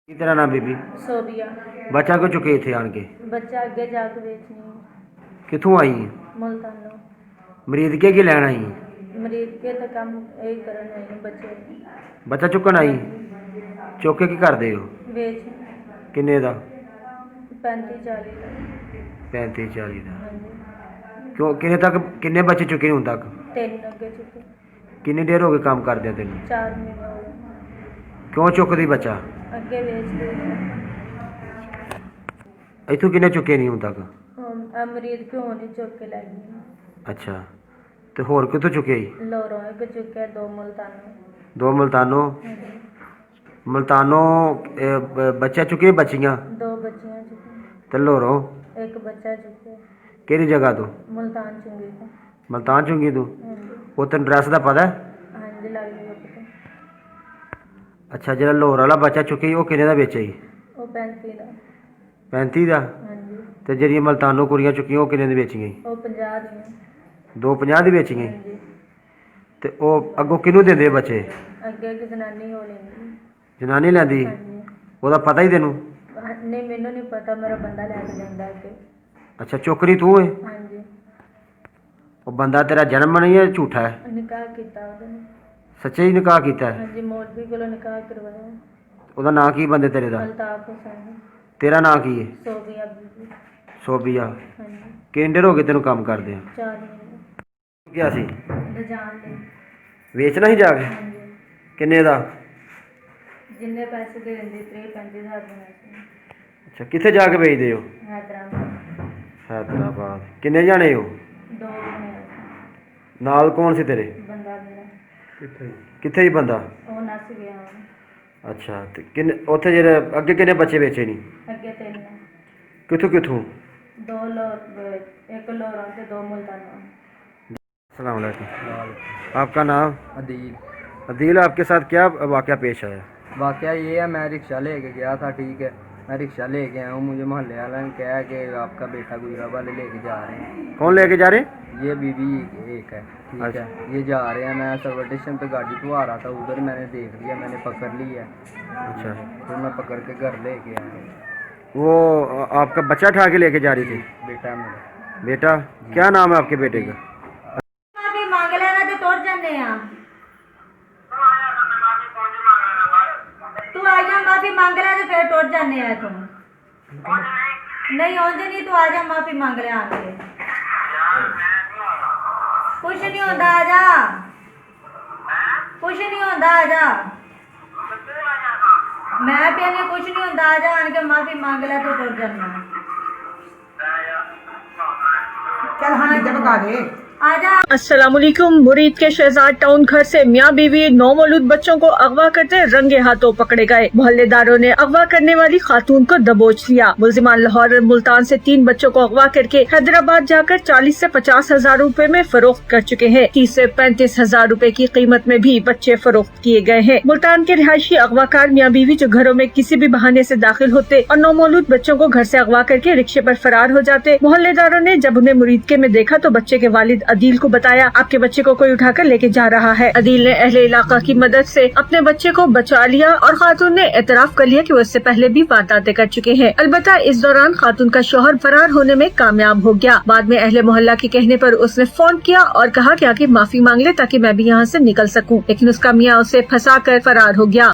की तेरा नाम बीबी? सोबिया। बच्चा को चुके थे आन के? बच्चा अगे जाके बेचनी कितों आई? मुल्तानो। मरीज के लैन आई? मरीज के तो काम यही करन आई बच्चे बच्चा चुकन आई? चुक के की कर दे हो? बेच किन्ने दा? 35-40 का। 35-40 दा। हाँ जी। क्यों किन्ने तक किन्ने बच्चे चुके हुन तक? 3 अगे चुके। किन्नी देर हो गई काम करदे तेन? 4 महीने हो गए। क्यों चुकदी बच्चा? अगे बेच दे। इथों किन्ने चुके नहीं हुन तक? मरीज क्यों नहीं चुक के लाई गई। अच्छा तो होर कितों चुके? लोरों एक चुके 2 मुल्तानो। 2 मुल्तानो? हाँ जी। मुल्तानो बच्चा चुके बच्चियां? 2 बच्चियां चुके। ते लोरों? एक बच्चा चुके। केड़ी जगह तो? मुल्तान चुंगी का। मुल्तान चुंगी तू? हाँ जी। वो तेन ड्रैस का पता है? हाँ जी लग गया पता। अच्छा जो लाहौर वाला बच्चा चुकी वो किन्ने दा बेचा जी? वो 35 का। 35 का? हाँ जी। तो जी मुल्तानो कुड़ियाँ चुकियां वो किन्ने दी बेचियां? वो 50 दियां। 250 दी बेचियां? हाँ जी। तो वो अगों किनू देंदे बच्चे? अगे एक जनानी हो लेंदी। जनानी लैंदी? हाँ जी। ओदा पता ही तेनू? नहीं मैनू नहीं पता मेरा बंदा लैके जांदा अगे। अच्छा चुकनी तू है? हाँ जी। वो बंदा तेरा जन्म नहीं है झूठा है? निकाह किया उसने। सच्चे ही निकाह किया है? हाँ जी मौलवी कोलों निकाह करवाया। ओदा नाम की बंदे तेरे दा? अल्ताफ हुसैन। तेरा नाम की है? सोबिया बीबी। सोबिया। हाँ जी। किन्ने देर हो गए तेनू काम करदे? 4 महीने। क्या सी? रजान ले। वेचना ही जाके? हाँ जी। किन्ने दा? जिन्ने पैसे दे देंदे 35 हज़ार देने से। अच्छा कित्थे जाके बेचदे हो? हैदराबाद। हैदराबाद। किन्ने जाने हो? 2 जने नाल कौन सी तेरे? बंदा मेरा। कित्थे ही बंदा? वो नस गया हुण। अच्छा ते किन्ने उत्थे जेह्ड़े अग्गे किन्ने बच्चे बेचे नी? अगे 3 कित्थों कित्थों? 2 लोर एक लोरों से 2 मुल्तानों। अस्सलाम वालेकुम। आपका नाम? अदील। अदील आपके साथ क्या वाक़या पेश आया? वाक़या ये है मैं रिक्शा लेके गया था, ठीक है, मैं रिक्शा लेके आया हूँ, मुझे मोहल्ले वाले ने कहा कि आपका बेटा गुजरा वाले लेके जा रहे हैं। कौन लेके जा रहे? ये बीवी एक है, ठीक है, ये जा रहे हैं। मैं सर्वर स्टेशन पे गाड़ी तो आ रहा था, उधर मैंने देख लिया, मैंने पकड़ ली है। अच्छा फिर मैं पकड़ के घर लेके आया। वो आपका बच्चा उठा के लेके जा रही थी? बेटा है मेरा। बेटा क्या नाम है आपके बेटे का? माफी मांग लेना ते टुर जाने आ। तू आ जा माफी मांग ले ते फिर टुर जाने आ तुम। नहीं उंज नहीं तू आ जा माफी मांग ले आके। कुछ नहीं होता आ जा। कुछ नहीं होता आ जा। मैं कहने कुछ नहीं होता आ जा आन के माफी मांग ले तो टुर जाना। चल हाँ जब बता दे। अस्सलामुअलैकुम। मुरीद के शहजाद टाउन घर से मियां बीवी 9 मौलूद बच्चों को अगवा करते रंगे हाथों पकड़े गए। मोहल्लेदारों ने अगवा करने वाली खातून को दबोच लिया। मुलजिमान लाहौर और मुल्तान से 3 बच्चों को अगवा करके हैदराबाद जाकर 40 से 50 हजार रूपए में फरोख्त कर चुके हैं। 30 से 35 हजार रूपए की कीमत में भी बच्चे फरोख्त किए गए हैं। मुल्तान के रिहायशी अगवाकार मियां बीवी जो घरों में किसी भी बहाने से दाखिल होते और 9 मौलूद बच्चों को घर से अगवा करके रिक्शे पर फरार हो जाते। मोहल्लेदारों ने जब उन्हें मुरीदके में देखा तो बच्चे के वालिद अदील को बताया आपके बच्चे को कोई उठाकर लेके जा रहा है। अदील ने अहले इलाका की मदद से अपने बच्चे को बचा लिया और खातून ने एतराफ कर लिया कि वो इससे पहले भी वारदातें कर चुके हैं। अलबत्ता इस दौरान खातून का शौहर फरार होने में कामयाब हो गया। बाद में अहले मोहल्ला के कहने पर उसने फोन किया और कहा कि आके माफी मांग ले ताकि मैं भी यहाँ से निकल सकूं, लेकिन उसका मियाँ उसे फंसा कर फरार हो गया।